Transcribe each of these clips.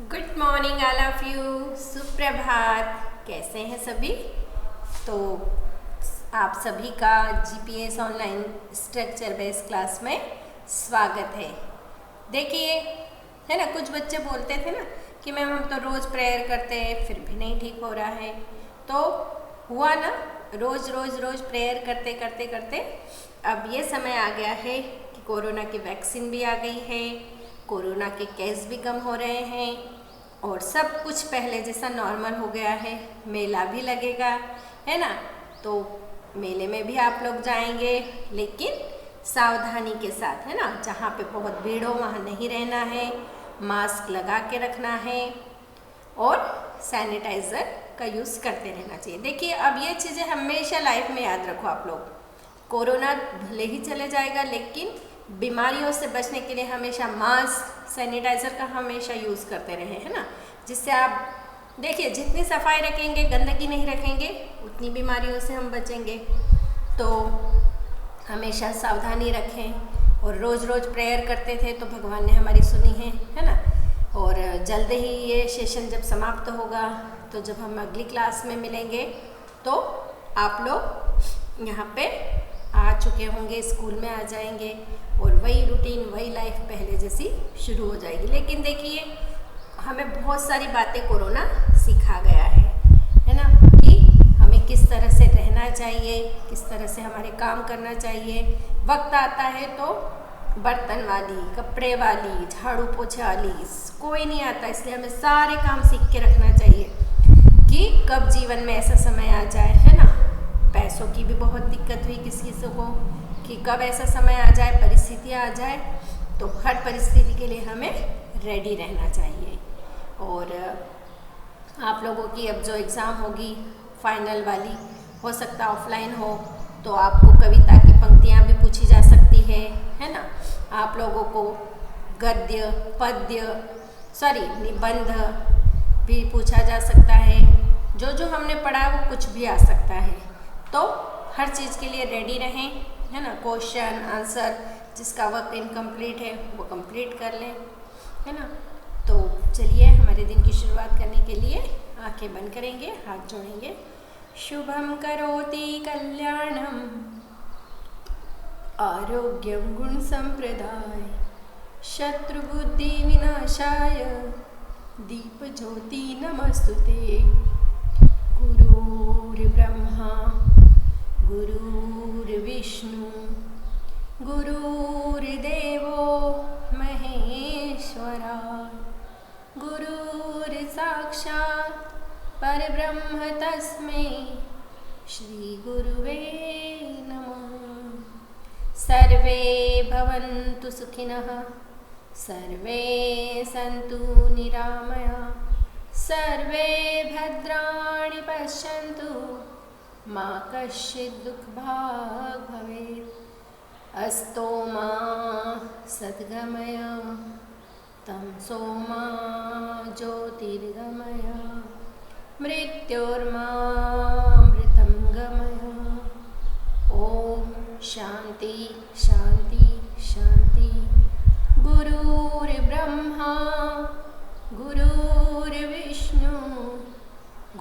Good morning all of you. सुप्रभात। कैसे हैं सभी? तो आप सभी का GPS online structure based class में स्वागत है। देखिए, है ना, कुछ बच्चे बोलते थे ना कि मैम हम तो रोज़ प्रेयर करते हैं फिर भी नहीं ठीक हो रहा है। तो हुआ ना, रोज़ रोज़ रोज़ प्रेयर करते करते करते अब ये समय आ गया है कि कोरोना की वैक्सीन भी आ गई है, कोरोना के केस भी कम हो रहे हैं और सब कुछ पहले जैसा नॉर्मल हो गया है। मेला भी लगेगा, है ना, तो मेले में भी आप लोग जाएंगे, लेकिन सावधानी के साथ, है ना। जहाँ पे बहुत भीड़ हो वहाँ नहीं रहना है, मास्क लगा के रखना है और सैनिटाइज़र का यूज़ करते रहना चाहिए। देखिए, अब ये चीज़ें हमेशा लाइफ में याद रखो आप लोग। कोरोना भले ही चले जाएगा, लेकिन बीमारियों से बचने के लिए हमेशा मास्क, सैनिटाइज़र का हमेशा यूज़ करते रहें, है ना। जिससे आप देखिए, जितनी सफाई रखेंगे, गंदगी नहीं रखेंगे, उतनी बीमारियों से हम बचेंगे। तो हमेशा सावधानी रखें और रोज़ रोज़ प्रेयर करते थे तो भगवान ने हमारी सुनी है ना। और जल्द ही ये सेशन जब समाप्त होगा तो जब हम अगली क्लास में मिलेंगे तो आप लोग यहाँ पे आ चुके होंगे, स्कूल में आ जाएंगे और वही रूटीन, वही लाइफ पहले जैसी शुरू हो जाएगी। लेकिन देखिए, हमें बहुत सारी बातें कोरोना सिखा गया है ना, कि हमें किस तरह से रहना चाहिए, किस तरह से हमारे काम करना चाहिए। वक्त आता है तो बर्तन वाली, कपड़े वाली, झाड़ू पोछे वाली कोई नहीं आता, इसलिए हमें सारे काम सीख के रखना चाहिए कि कब जीवन में ऐसा समय आ जाए, है ना। पैसों की भी बहुत दिक्कत हुई किसी को कि कब ऐसा समय आ जाए, परिस्थितियाँ आ जाए, तो हर परिस्थिति के लिए हमें रेडी रहना चाहिए। और आप लोगों की अब जो एग्ज़ाम होगी फाइनल वाली, हो सकता ऑफलाइन हो, तो आपको कविता की पंक्तियाँ भी पूछी जा सकती है ना। आप लोगों को गद्य, पद्य, निबंध भी पूछा जा सकता है। जो हमने पढ़ा वो कुछ भी आ सकता है, तो हर चीज़ के लिए रेडी रहें, है ना। क्वेश्चन आंसर जिसका वक्त इनकम्प्लीट है वो कंप्लीट कर लें, है ना। तो चलिए, हमारे दिन की शुरुआत करने के लिए आंखें बंद करेंगे, हाथ जोड़ेंगे। शुभम करोति कल्याणम आरोग्यम गुण संप्रदाय शत्रुबुद्धि विनाशाय दीप ज्योति नमस्तुते। गुरुर्ब्रह्मा गुरुर्विष्णु गुरुर्देवो महेश्वरा गुरुर्साक्षात् परब्रह्म तस्मै श्री गुरुवे नमः। सर्वे भवन्तु सुखिनः, सर्वे सन्तु निरामयाः, सर्वे भद्राणि पश्यन्तु, मा कश्चित् दुःखभाग् भवेत्। अस्तो मा सद्गमय तमसो मा ज्योतिर्गमय मृत्योर्मामृतं गमय। ओम शांति शांति शांति। गुरुर्ब्रह्मा गुरुर्विष्णु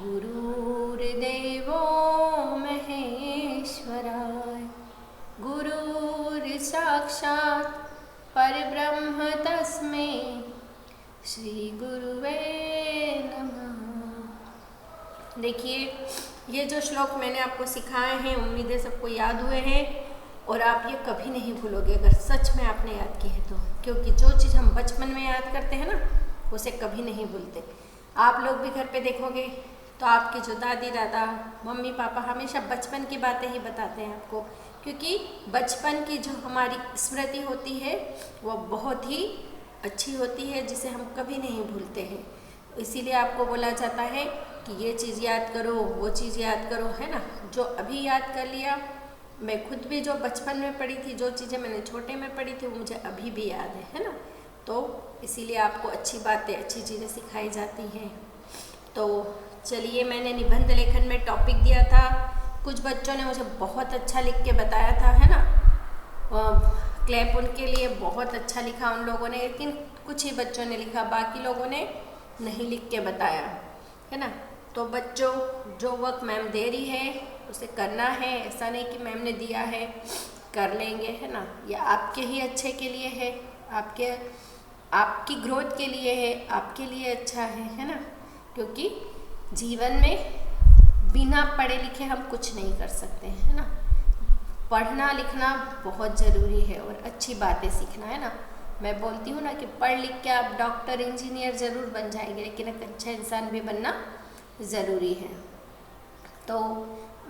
गुरुर्देवो महेश्वराय गुरुर्साक्षात् परब्रह्म तस्मै श्री गुरुवे नमः। देखिए, ये जो श्लोक मैंने आपको सिखाए हैं, उम्मीद है सबको याद हुए हैं और आप ये कभी नहीं भूलोगे अगर सच में आपने याद की है तो। क्योंकि जो चीज़ हम बचपन में याद करते हैं ना, उसे कभी नहीं भूलते। आप लोग भी घर पे देखोगे तो आपके जो दादी दादा, मम्मी पापा हमेशा बचपन की बातें ही बताते हैं आपको, क्योंकि बचपन की जो हमारी स्मृति होती है वो बहुत ही अच्छी होती है, जिसे हम कभी नहीं भूलते हैं। इसीलिए आपको बोला जाता है कि ये चीज़ याद करो, वो चीज़ याद करो, है ना। जो अभी याद कर लिया, मैं खुद भी जो बचपन में पढ़ी थी, जो चीज़ें मैंने छोटे में पढ़ी थी, वो मुझे अभी भी याद है ना। तो इसीलिए आपको अच्छी बातें, अच्छी चीज़ें सिखाई जाती हैं। तो चलिए, मैंने निबंध लेखन में टॉपिक दिया था, कुछ बच्चों ने मुझे बहुत अच्छा लिख के बताया था, है ना। क्लैप उनके लिए, बहुत अच्छा लिखा उन लोगों ने, लेकिन कुछ ही बच्चों ने लिखा, बाकी लोगों ने नहीं लिख के बताया, है ना। तो बच्चों, जो वर्क मैम दे रही है उसे करना है, ऐसा नहीं कि मैम ने दिया है कर लेंगे, है ना। ये आपके ही अच्छे के लिए है, आपकी ग्रोथ के लिए है, आपके लिए अच्छा है ना। क्योंकि जीवन में बिना पढ़े लिखे हम कुछ नहीं कर सकते, है ना। पढ़ना लिखना बहुत ज़रूरी है और अच्छी बातें सीखना, है ना। मैं बोलती हूँ ना कि पढ़ लिख के आप डॉक्टर इंजीनियर ज़रूर बन जाएंगे, लेकिन एक अच्छा इंसान भी बनना ज़रूरी है। तो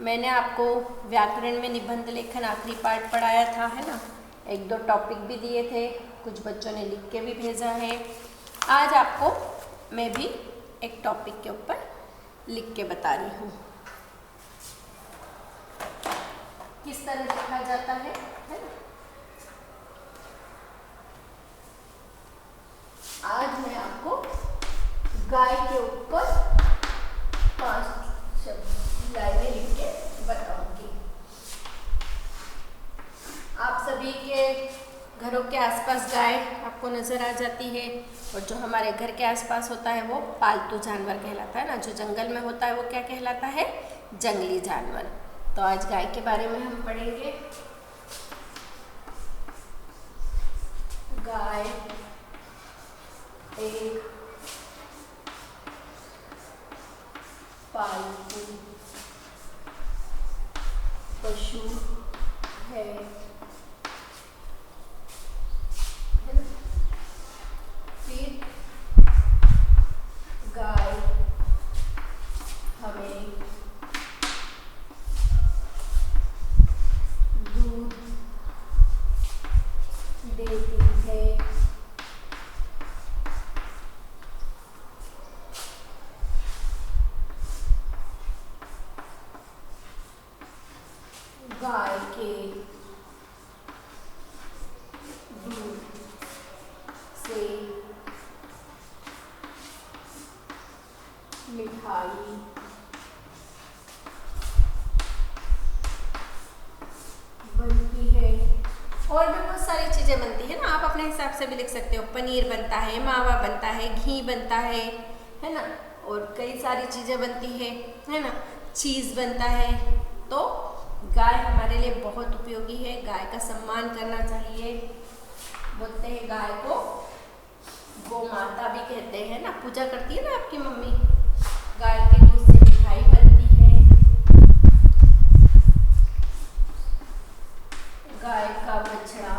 मैंने आपको व्याकरण में निबंध लेखन आखिरी पार्ट पढ़ाया था, है ना। एक दो टॉपिक भी दिए थे, कुछ बच्चों ने लिख के भी भेजा है। आज आपको मैं भी एक टॉपिक के ऊपर लिख के बता रही हूँ किस तरह लिखा जाता है ना। आज मैं आपको गाय के ऊपर 5 लाइनें लिख के बताऊंगी। आप सभी के घरों के आसपास गाय आपको नज़र आ जाती है, और जो हमारे घर के आसपास होता है वो पालतू जानवर कहलाता है ना। जो जंगल में होता है वो क्या कहलाता है? जंगली जानवर। तो आज गाय के बारे में हम पढ़ेंगे। गाय एक पालतू पशु है, फिर गाय हमें दूध देती है, गाय के दूध से मिठाई बनती है, और भी बहुत सारी चीज़ें बनती है ना। आप अपने हिसाब से भी लिख सकते हो। पनीर बनता है, मावा बनता है, घी बनता है ना। और कई सारी चीज़ें बनती है ना। चीज़ बनता है। तो गाय हमारे लिए बहुत उपयोगी है, गाय का सम्मान करना चाहिए। बोलते हैं गाय को गौ माता भी कहते हैं ना। पूजा करती है ना आपकी मम्मी। गाय के दूध से मिठाई बनती है, गाय का बछड़ा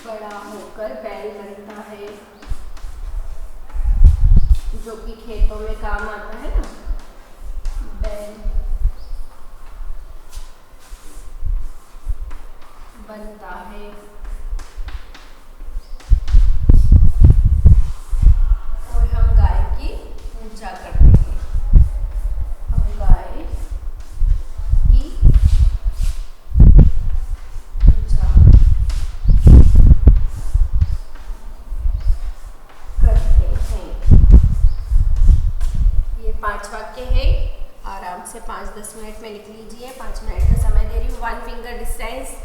बड़ा होकर बैल बनता है, जो कि खेतों में काम आता है ना। बैल बनता है, और हम गाय की पूजा करते हैं। हम गाय की पूजा करते हैं। ये 5 वाक्य है, आराम से 5-10 मिनट में लिख लीजिए। 5 मिनट का समय दे रही हूँ। 1 फिंगर डिस्टेंस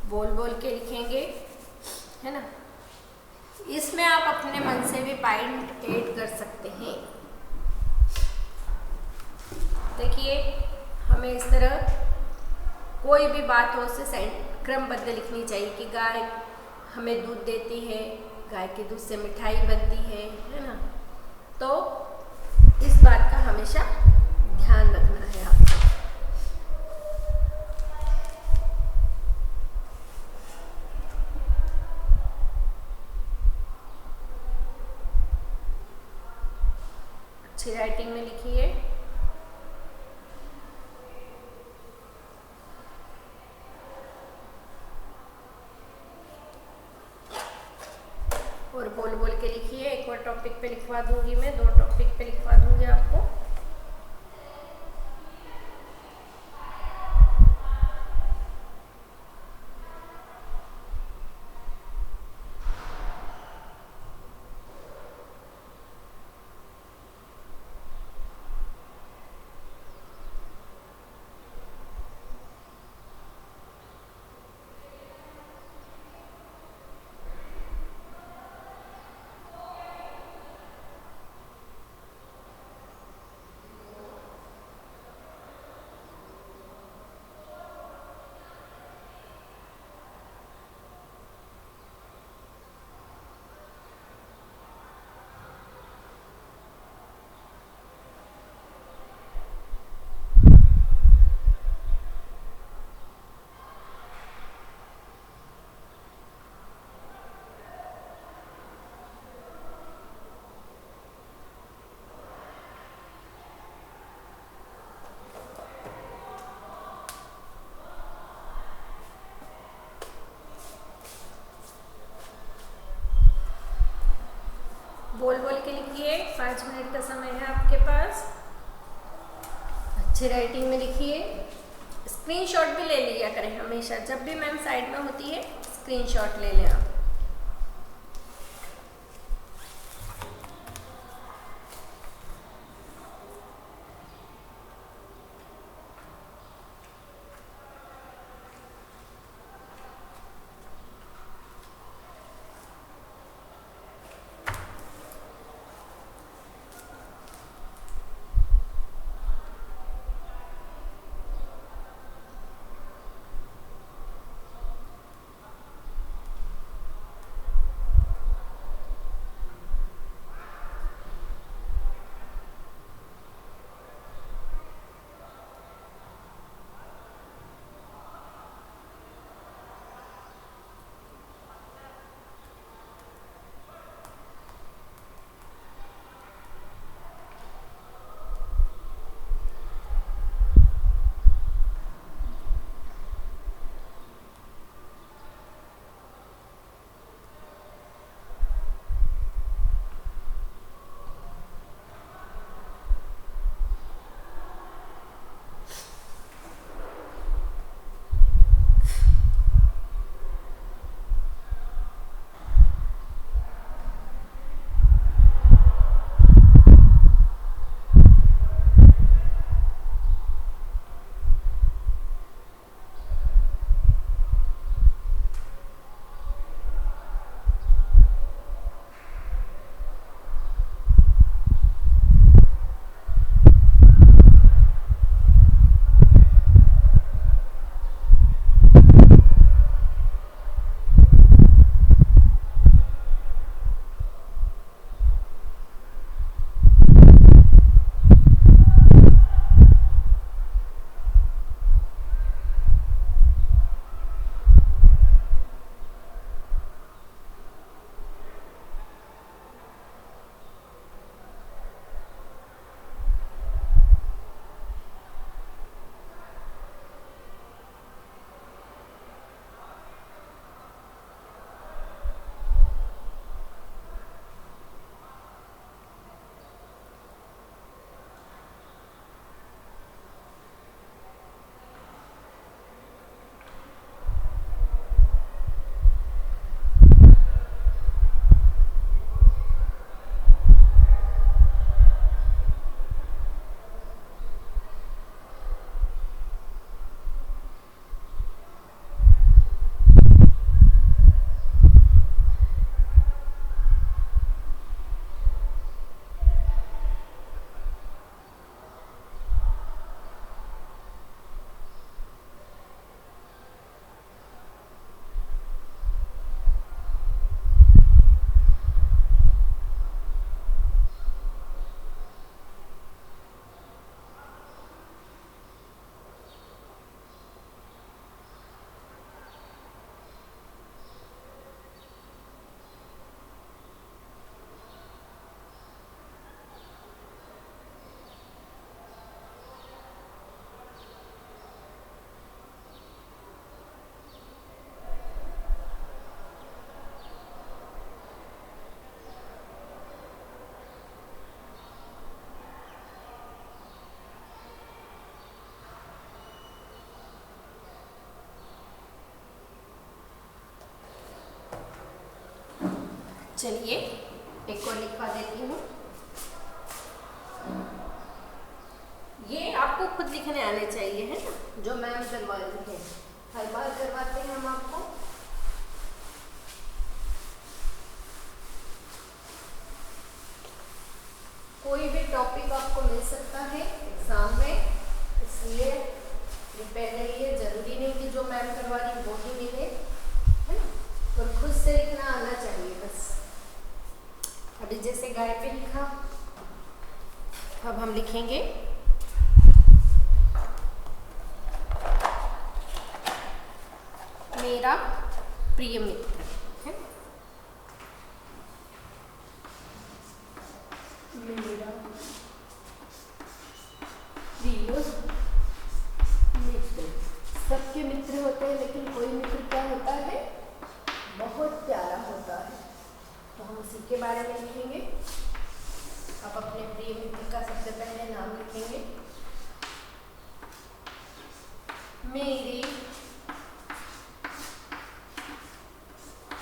बोल बोल के लिखेंगे, है ना। इसमें आप अपने मन से भी पॉइंट ऐड कर सकते हैं। देखिए, हमें इस तरह कोई भी बात हो उसे क्रमबद्ध लिखनी चाहिए कि गाय हमें दूध देती है, गाय के दूध से मिठाई बनती है ना। तो इस बात का हमेशा ध्यान रखना है आपको। अच्छी राइटिंग में लिखिए। और बोल बोल के लिखिए। एक और टॉपिक पे लिखवा दूंगी मैं, 2 टॉपिक पे लिखवा दूंगी आपको। बोल बोल के लिखिए, 5 मिनट का समय है आपके पास। अच्छे राइटिंग में लिखिए। स्क्रीनशॉट भी ले लिया करें हमेशा, जब भी मैम साइड में होती है स्क्रीनशॉट ले लें आप। चलिए एक और लिखवा देती हूँ। ये आपको खुद लिखने आने चाहिए, है ना, जो मैम करवा रही है। हर बार करवाते हैं हम आपको। कोई भी टॉपिक आपको मिल सकता है एग्जाम में, इसलिए प्रिपेयर रहिए। जरूरी नहीं कि जो मैम करवा रही वो ही मिले, है ना, और खुद से लिखना आना चाहिए बस। अभी जैसे गाय पे लिखा, अब हम लिखेंगे मेरा प्रिय मित्र, है, मेरा प्रिय मित्र। सबके मित्र होते हैं, लेकिन कोई मित्र क्या होता है, बहुत प्यारा होता है। तो हम उसी के बारे में लिखेंगे।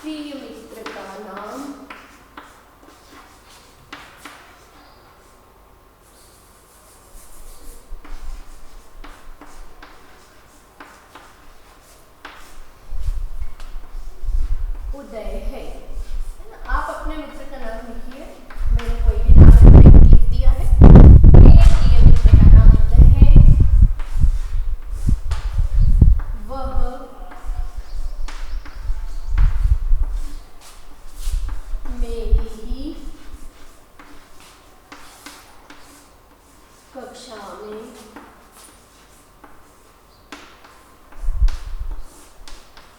प्रिय मित्र का नाम उदय है ना। आप अपने मित्र का नाम लिखिए। मैंने कोई भी नाम लिख दिया है। मेरे प्रिय मित्र का नाम उदय है। वह मेरी ही कक्षा में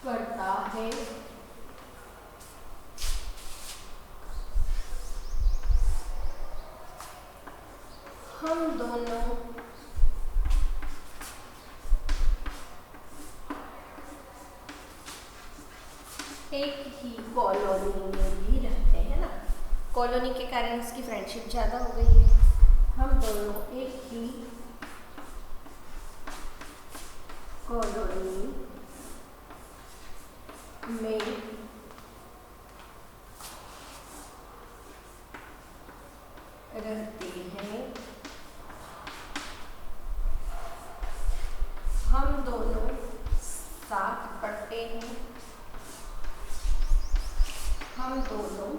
पढ़ता है। हम दोनों एक ही कॉलोनी में भी रहते हैं ना। कॉलोनी के कारण उसकी फ्रेंडशिप ज़्यादा हो गई है। हम दोनों एक ही कॉलोनी में रहते हैं। हम दोनों साथ पढ़ते हैं। हम दोनों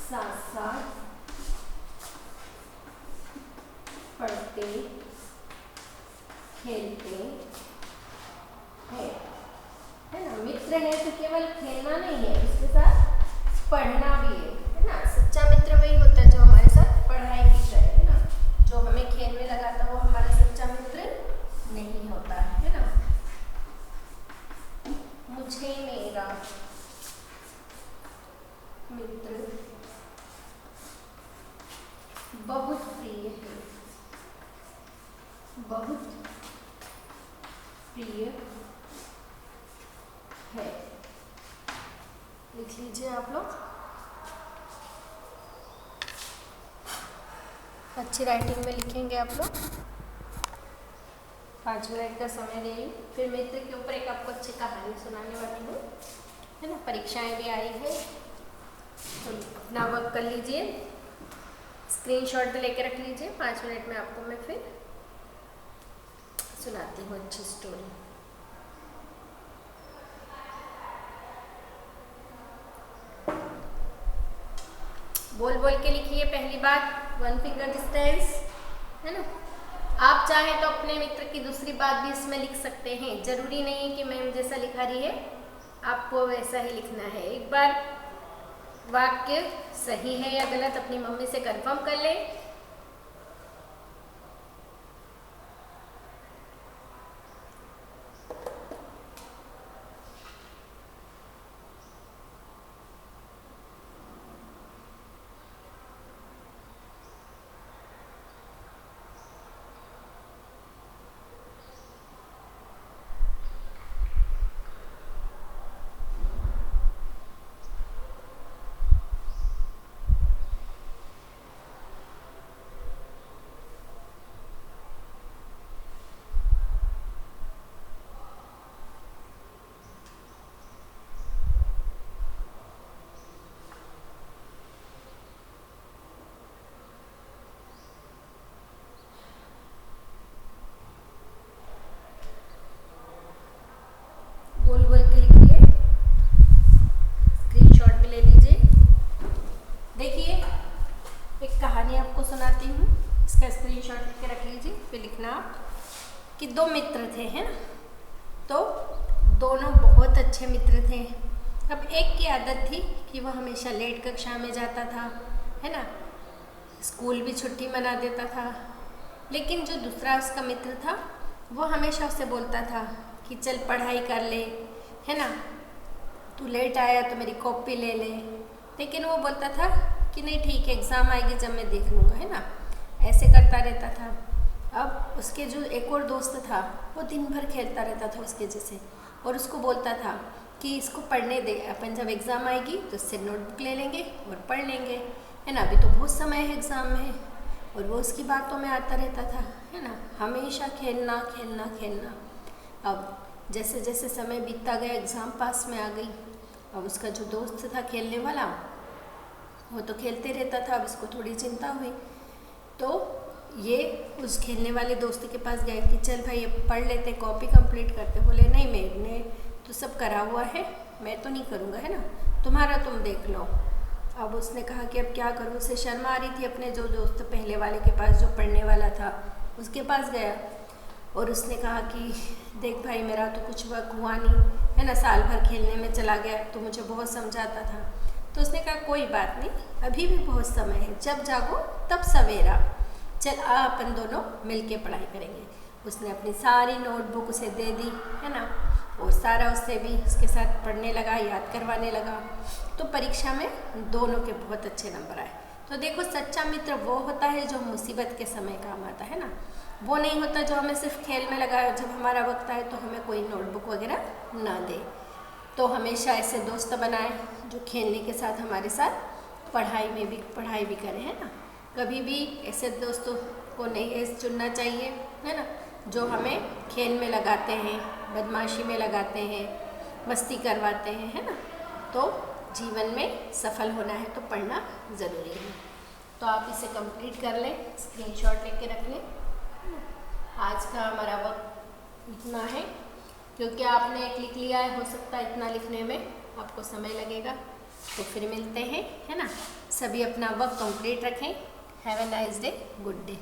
साथ साथ पढ़ते खेलते हैं, है ना। मित्र है तो केवल खेलना नहीं है, उसके साथ पढ़ना भी है ना। सच्चा मित्र वही होता है जो हमारे साथ पढ़ाई भी करे, है ना। जो हमें खेल में लगाता वो हमारा सच्चा मित्र नहीं होता है ना। मुझे मेरा मित्र बहुत प्रिय है। बहुत प्रिय है। लिख लीजिए आप लोग। अच्छी राइटिंग में लिखेंगे आप लोग। 5 मिनट का समय ले रही हूँ। फिर मित्र के ऊपर एक आपको अच्छी कहानी सुनाने वाली हूँ, है ना। परीक्षाएं भी आई है तो अपना वर्क कर लीजिए। स्क्रीनशॉट लेके रख लीजिए। 5 मिनट में आपको मैं फिर सुनाती हूँ अच्छी स्टोरी। बोल बोल के लिखिए। पहली बात 1 फिंगर डिस्टेंस, है ना। आप चाहे तो अपने मित्र की दूसरी बात भी इसमें लिख सकते हैं। जरूरी नहीं है कि मैम जैसा लिखा रही है आपको वैसा ही लिखना है। एक बार वाक्य सही है या गलत अपनी मम्मी से कंफर्म कर लें। बोल बोल के लिखिए। स्क्रीनशॉट भी ले लीजिए। देखिए एक कहानी आपको सुनाती हूँ, इसका स्क्रीनशॉट लेके रख लीजिए। फिर लिखना आप कि 2 मित्र थे, हैं ना। तो दोनों बहुत अच्छे मित्र थे। अब एक की आदत थी कि वह हमेशा लेट कक्षा में जाता था, है ना। स्कूल भी छुट्टी मना देता था। लेकिन जो दूसरा उसका मित्र था वो हमेशा उससे बोलता था कि चल पढ़ाई कर ले, है ना। तू लेट आया तो मेरी कॉपी ले ले। लेकिन वो बोलता था कि नहीं ठीक है, एग्ज़ाम आएगी जब मैं देख लूँगा, है ना। ऐसे करता रहता था। अब उसके जो एक और दोस्त था वो दिन भर खेलता रहता था उसके जैसे, और उसको बोलता था कि इसको पढ़ने दे, अपन जब एग्ज़ाम आएगी तो इससे नोटबुक ले लेंगे और पढ़ लेंगे, है ना। अभी तो बहुत समय है एग्ज़ाम में। और वो उसकी बातों में आता रहता था, है ना। हमेशा खेलना खेलना खेलना। अब जैसे जैसे समय बीतता गया एग्ज़ाम पास में आ गई। अब उसका जो दोस्त था खेलने वाला वो तो खेलते रहता था, अब इसको थोड़ी चिंता हुई तो ये उस खेलने वाले दोस्त के पास गए कि चल भाई अब पढ़ लेते, कॉपी कंप्लीट करते। बोले नहीं, मैंने तो सब करा हुआ है, मैं तो नहीं करूँगा, है ना, तुम्हारा तुम देख लो। अब उसने कहा कि अब क्या करूँ, उसे शर्म आ रही थी अपने जो दोस्त पहले वाले के पास जो पढ़ने वाला था उसके पास गया और उसने कहा कि देख भाई मेरा तो कुछ वर्क हुआ नहीं, है ना, साल भर खेलने में चला गया, तो मुझे बहुत समझाता था। तो उसने कहा कोई बात नहीं, अभी भी बहुत समय है, जब जागो तब सवेरा, चल अपन दोनों मिलके पढ़ाई करेंगे। उसने अपनी सारी नोटबुक उसे दे दी, है ना, और सारा उससे भी उसके साथ पढ़ने लगा, याद करवाने लगा। तो परीक्षा में दोनों के बहुत अच्छे नंबर आए। तो देखो सच्चा मित्र वो होता है जो मुसीबत के समय काम आता है ना, वो नहीं होता जो हमें सिर्फ खेल में लगाए, जब हमारा वक्त आए तो हमें कोई नोटबुक वगैरह ना दे। तो हमेशा ऐसे दोस्त बनाए जो खेलने के साथ हमारे साथ पढ़ाई भी करें, है ना। कभी भी ऐसे दोस्तों को नहीं चुनना चाहिए, है ना, जो हमें खेल में लगाते हैं, बदमाशी में लगाते हैं, मस्ती करवाते हैं, है ना। तो जीवन में सफल होना है तो पढ़ना ज़रूरी है। तो आप इसे कंप्लीट कर लें, स्क्रीनशॉट लेके रख लें। आज का हमारा वक्त इतना है, क्योंकि आपने एक लिख लिया है, हो सकता है इतना लिखने में आपको समय लगेगा। तो फिर मिलते हैं, है ना। सभी अपना वक्त कंप्लीट रखें। Have a nice day, good day.